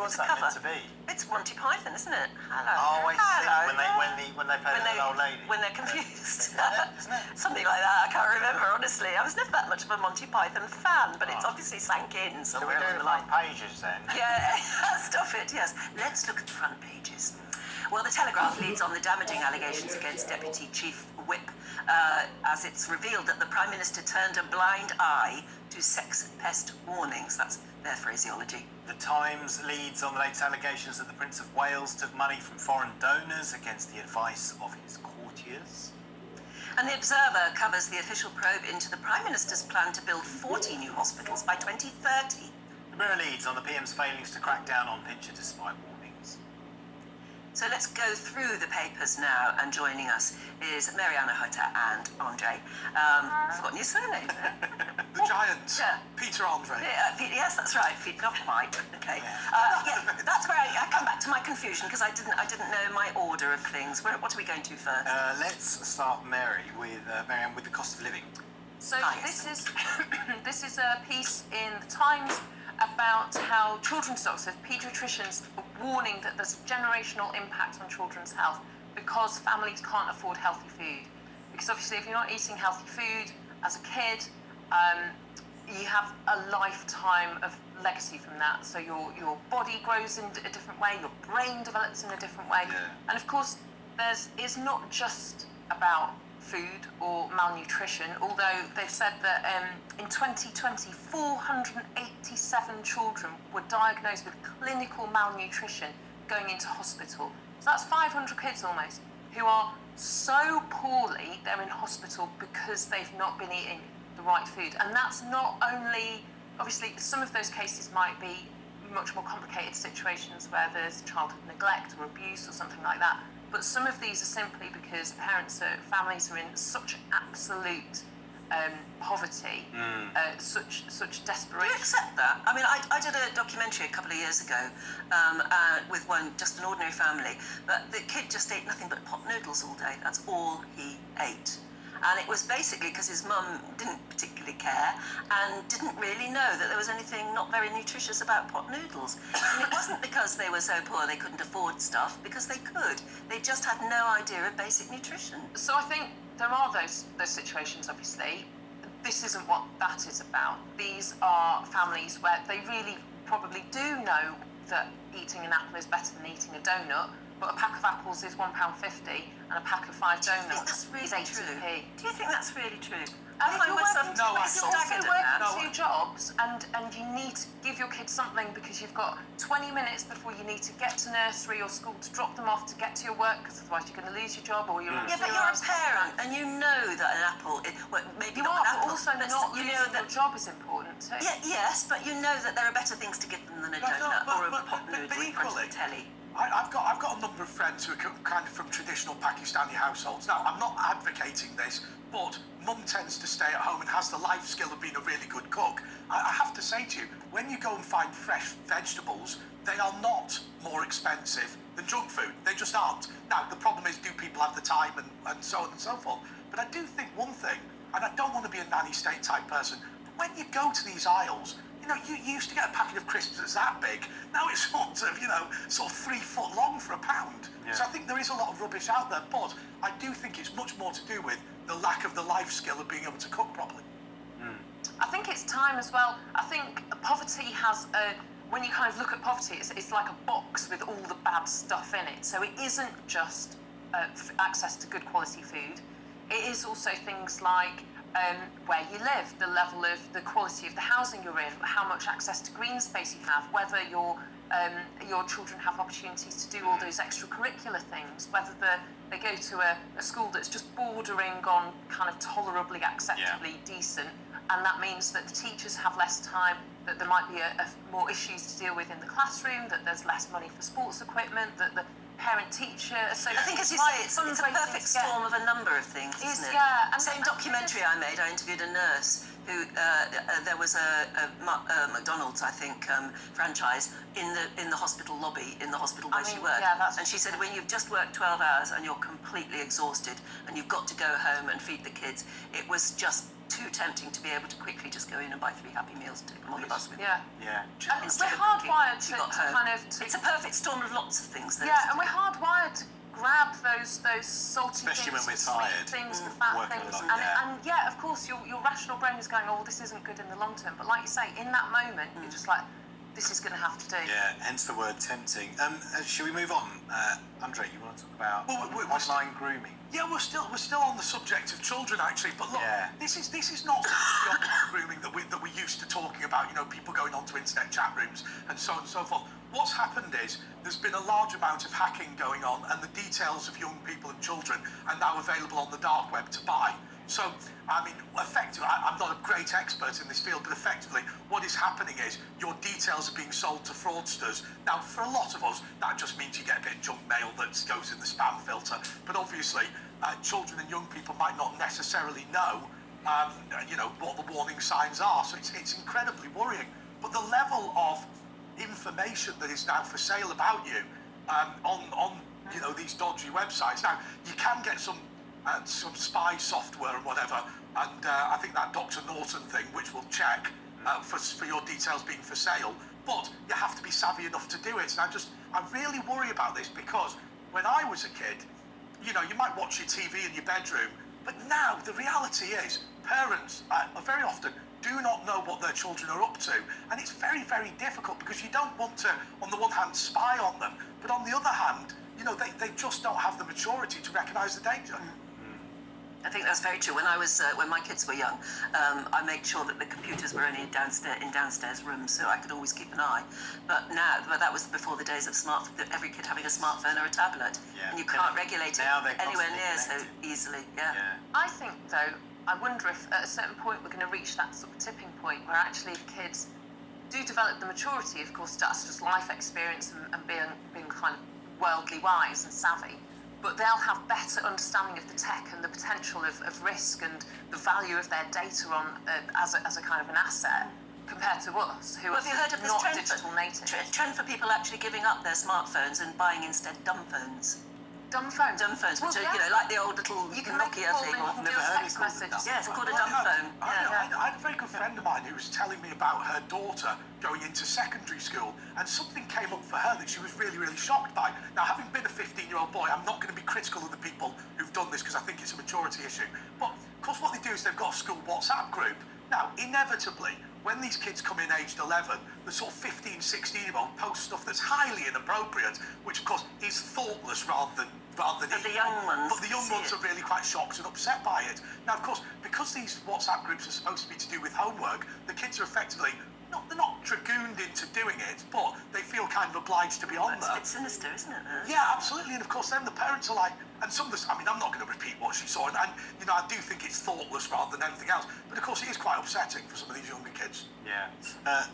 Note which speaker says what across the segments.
Speaker 1: was
Speaker 2: the
Speaker 1: that
Speaker 2: cover.
Speaker 1: meant to be?
Speaker 2: It's Monty Python, isn't it? Hello.
Speaker 1: Oh, I see.
Speaker 2: Hello.
Speaker 1: When they play with an old lady.
Speaker 2: When they're confused.
Speaker 1: Isn't it?
Speaker 2: Something like that. I can't remember, honestly. I was never that much of a Monty Python fan, but it's obviously sank in somewhere
Speaker 1: Should we
Speaker 2: along the
Speaker 1: do
Speaker 2: line.
Speaker 1: front pages then?
Speaker 2: Yeah, stuff it, yes. Let's look at the front pages. Well, the Telegraph leads on the damaging allegations against Deputy Chief Whip, as it's revealed that the Prime Minister turned a blind eye to sex pest warnings. That's their phraseology.
Speaker 1: The Times leads on the latest allegations that the Prince of Wales took money from foreign donors against the advice of his courtiers.
Speaker 2: And the Observer covers the official probe into the Prime Minister's plan to build 40 new hospitals by 2030.
Speaker 1: The Mirror leads on the PM's failings to crack down on pincher despite warnings.
Speaker 2: So let's go through the papers now, and joining us is Mariana Hutter and Andre. I've forgotten your surname there.
Speaker 3: The Giants.
Speaker 2: Yeah.
Speaker 3: Peter Andre.
Speaker 2: Yes, that's right. Not quite. Okay. Yeah, that's where I come back to my confusion, because I didn't know my order of things. What are we going to first?
Speaker 1: Let's start, Marianne, with the cost of living.
Speaker 4: So this is a piece in the Times about how children's doctors, paediatricians, are warning that there's a generational impact on children's health because families can't afford healthy food. Because obviously, if you're not eating healthy food as a kid, you have a lifetime of legacy from that. So your body grows in a different way, your brain develops in a different way, and of course, it's not just about food or malnutrition, although they've said that in 2020, 487 children were diagnosed with clinical malnutrition going into hospital. So that's 500 kids almost, who are so poorly they're in hospital because they've not been eating the right food. And that's not only, obviously, some of those cases might be much more complicated situations where there's childhood neglect or abuse or something like that. But some of these are simply because families are in such absolute poverty, such desperation.
Speaker 2: Do you accept that? I mean, I did a documentary a couple of years ago with just an ordinary family, but the kid just ate nothing but pot noodles all day. That's all he ate. And it was basically because his mum didn't particularly care and didn't really know that there was anything not very nutritious about pot noodles. And it wasn't because they were so poor they couldn't afford stuff, because they could. They just had no idea of basic nutrition.
Speaker 4: So I think there are those situations, obviously. This isn't what that is about. These are families where they really probably do know that eating an apple is better than eating a donut, but a pack of apples is £1.50 and a pack of 5 donuts is 80p.
Speaker 2: Do you think that's really true?
Speaker 4: And if you're working,
Speaker 3: No,
Speaker 4: if you're also
Speaker 2: staggered at
Speaker 4: working
Speaker 2: that.
Speaker 4: 2 jobs and you need to give your kids something because you've got 20 minutes before you need to get to nursery or school to drop them off to get to your work, because otherwise you're going to lose your job or you're
Speaker 2: Yeah, but you're a parent and you know that an apple, maybe
Speaker 4: you
Speaker 2: not
Speaker 4: are,
Speaker 2: an apple,
Speaker 4: but also
Speaker 2: but
Speaker 4: not
Speaker 2: you
Speaker 4: losing
Speaker 2: know that
Speaker 4: your job is important too.
Speaker 2: Yeah, yes, but you know that there are better things to give them than a donut or a pot noodle in front of the telly.
Speaker 3: I've got a number of friends who are kind of from traditional Pakistani households. Now, I'm not advocating this, but mum tends to stay at home and has the life skill of being a really good cook. I have to say to you, when you go and find fresh vegetables, they are not more expensive than junk food. They just aren't. Now, the problem is, do people have the time and so on and so forth? But I do think one thing, and I don't want to be a nanny state type person, but when you go to these aisles, you know, you used to get a packet of crisps that's that big. Now it's sort of 3 foot long for £1. Yeah. So I think there is a lot of rubbish out there, but I do think it's much more to do with the lack of the life skill of being able to cook properly.
Speaker 4: I think it's time as well. I think poverty has when you kind of look at poverty, it's like a box with all the bad stuff in it. So it isn't just access to good quality food. It is also things like where you live, the level of the quality of the housing you're in, how much access to green space you have, whether your children have opportunities to do all those extracurricular things, whether they go to a school that's just bordering on kind of tolerably, acceptably decent, and that means that the teachers have less time, that there might be more issues to deal with in the classroom, that there's less money for sports equipment, that the parent-teacher association...
Speaker 2: I think, as you say, it's a perfect storm of a number of things, isn't it?
Speaker 4: Yeah. And
Speaker 2: same documentary I made, I interviewed a nurse who, there was a McDonald's, I think, franchise in the hospital lobby, in the hospital where she worked.
Speaker 4: Yeah,
Speaker 2: and she said, when you've just worked 12 hours and you're completely exhausted and you've got to go home and feed the kids, it was just too tempting to be able to quickly just go in and buy 3 Happy Meals and take them on the bus with you.
Speaker 4: Yeah.
Speaker 1: Yeah.
Speaker 4: And
Speaker 2: Instead
Speaker 4: we're
Speaker 2: of cooking
Speaker 4: hardwired
Speaker 2: once
Speaker 4: to
Speaker 2: you got home.
Speaker 4: kind of...
Speaker 2: It's a perfect storm of lots of things. Though,
Speaker 4: Yeah, and we're hardwired to grab those salty
Speaker 1: Especially
Speaker 4: things,
Speaker 1: when we're
Speaker 4: the sweet
Speaker 1: tired,
Speaker 4: things, the fat
Speaker 1: working a
Speaker 4: things,
Speaker 1: lot,
Speaker 4: and yeah, of course, your rational brain is going, oh, well, this isn't good in the long term. But like you say, in that moment, you're just like, this is going to have to do.
Speaker 1: Yeah, hence the word tempting. Shall we move on? Andre, you want to talk about online grooming?
Speaker 3: Yeah, we're still on the subject of children actually, but look,
Speaker 1: Yeah.
Speaker 3: this is not the online grooming that we're used to talking about. You know, people going onto internet chat rooms and so on and so forth. What's happened is there's been a large amount of hacking going on, and the details of young people and children are now available on the dark web to buy. So, I mean, effectively, I'm not a great expert in this field, but effectively, what is happening is your details are being sold to fraudsters. Now, for a lot of us, that just means you get a bit of junk mail that goes in the spam filter. But obviously, children and young people might not necessarily know, you know, what the warning signs are. So it's incredibly worrying. But the level of information that is now for sale about you on you know, these dodgy websites. Now, you can get some spy software and whatever, and I think that Dr. Norton thing, which will check for your details being for sale, but you have to be savvy enough to do it. And I really worry about this, because when I was a kid, you know, you might watch your TV in your bedroom, but now the reality is parents very often do not know what their children are up to, and it's very, very difficult, because you don't want to, on the one hand, spy on them, but on the other hand, you know, they just don't have the maturity to recognise the danger.
Speaker 2: I think that's very true. When my kids were young, I made sure that the computers were only in downstairs rooms, so I could always keep an eye. But that was before the days of every kid having a smartphone or a tablet, and you can't regulate it anywhere near so easily. Yeah.
Speaker 4: I think, though, I wonder if at a certain point we're going to reach that sort of tipping point where actually the kids do develop the maturity, of course, that's just life experience and being kind of worldly wise and savvy, but they'll have better understanding of the tech and the potential of risk and the value of their data on as a kind of an asset compared to us, who are not digital natives.
Speaker 2: Trend for people actually giving up their smartphones and buying instead dumb phones.
Speaker 4: Dumb phones?
Speaker 2: Dumb phones, which are, you know, like the old little Nokia thing.
Speaker 4: I've never heard it called a dumb phone.
Speaker 2: Yeah, it's called a dumb phone.
Speaker 3: I had a very good friend of mine who was telling me about her daughter going into secondary school, and something came up for her that she was really, really shocked by. Now, having been a 15-year-old boy, I'm not going to be critical of the people who've done this, because I think it's a maturity issue. But, of course, what they do is they've got a school WhatsApp group. Now, inevitably, when these kids come in aged 11, the sort of 15, 16-year-old post stuff that's highly inappropriate, which, of course, is thoughtless rather than evil.
Speaker 2: The young ones.
Speaker 3: But the young ones are really quite shocked and upset by it. Now, of course, because these WhatsApp groups are supposed to be to do with homework, the kids are effectively, they're not dragooned into doing it, but they feel kind of obliged to be on there.
Speaker 2: It's a bit sinister, isn't it?
Speaker 3: Yeah, absolutely. And of course, then the parents are like, and some of this, I mean, I'm not going to repeat what she saw, and you know, I do think it's thoughtless rather than anything else. But of course, it is quite upsetting for some of these younger kids.
Speaker 1: Yeah.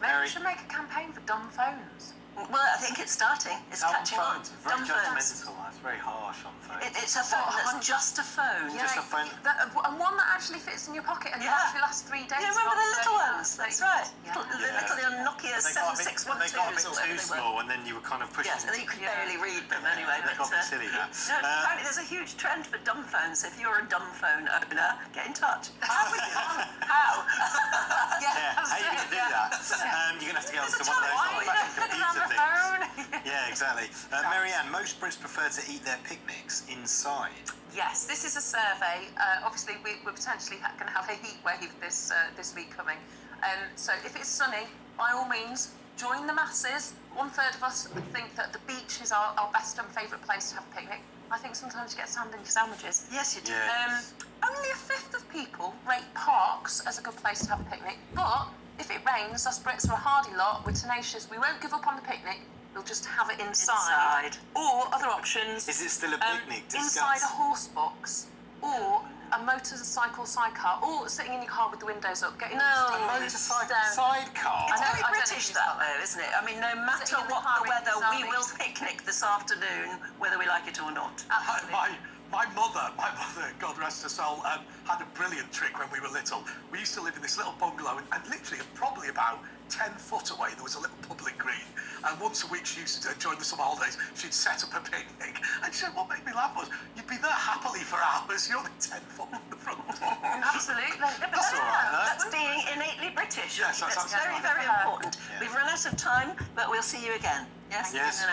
Speaker 4: Maybe we should make a campaign for dumb phones.
Speaker 2: Well, I think it's starting. It's catching on.
Speaker 1: Very judgmental. That's very harsh on phones.
Speaker 2: It's a phone that's just a phone.
Speaker 1: Just a phone.
Speaker 4: And one that actually fits in your pocket and actually lasts 3 days.
Speaker 2: You remember the little ones? That's right.
Speaker 4: Yeah.
Speaker 2: The little Nokia 7612s.
Speaker 1: They got a bit too small, and then you were kind of pushing.
Speaker 2: Yes, and then you could barely read them anyway.
Speaker 1: They got a bit silly, that.
Speaker 2: No, apparently there's a huge trend for dumb phones. If you're a dumb phone owner, get in touch. How?
Speaker 1: How are you going to do that? You're going to have to get onto one of those old-fashioned computer things. Yeah, exactly. Marianne, most Brits prefer to eat their picnics inside.
Speaker 4: Yes, this is a survey. Obviously, we're potentially going to have a heat wave this week coming. So if it's sunny, by all means, join the masses. 1/3 of us think that the beach is our best and favourite place to have a picnic. I think sometimes you get sand in your sandwiches.
Speaker 2: Yes, you do.
Speaker 1: Yeah.
Speaker 4: Only 1/5 of people rate parks as a good place to have a picnic. But if it rains, us Brits are a hardy lot. We're tenacious. We won't give up on the picnic. We'll just have it inside. Or other options.
Speaker 1: Is it still a picnic?
Speaker 4: Inside a horse box, or a motorcycle sidecar, or sitting in your car with the windows up, getting
Speaker 1: A motorcycle sidecar?
Speaker 2: It's
Speaker 4: I
Speaker 2: very
Speaker 4: don't
Speaker 2: British,
Speaker 4: know
Speaker 2: that though, isn't it? I mean, no matter what the weather, we will picnic this afternoon, whether we like it or not.
Speaker 3: My mother, God rest her soul, had a brilliant trick when we were little. We used to live in this little bungalow, and literally, probably about 10 foot away, there was a little public green. and once a week she used to, during the summer holidays, she'd set up a picnic. And she said, what made me laugh was, you'd be there happily for hours, you're only 10 foot from the front door.
Speaker 4: Absolutely.
Speaker 1: That's all right, no?
Speaker 2: That's being innately British.
Speaker 3: Yes, that's
Speaker 2: very,
Speaker 3: absolutely
Speaker 2: very
Speaker 3: right.
Speaker 2: important.
Speaker 1: Yeah.
Speaker 2: We've run out of time, but we'll see you again. Yes?
Speaker 1: Yes.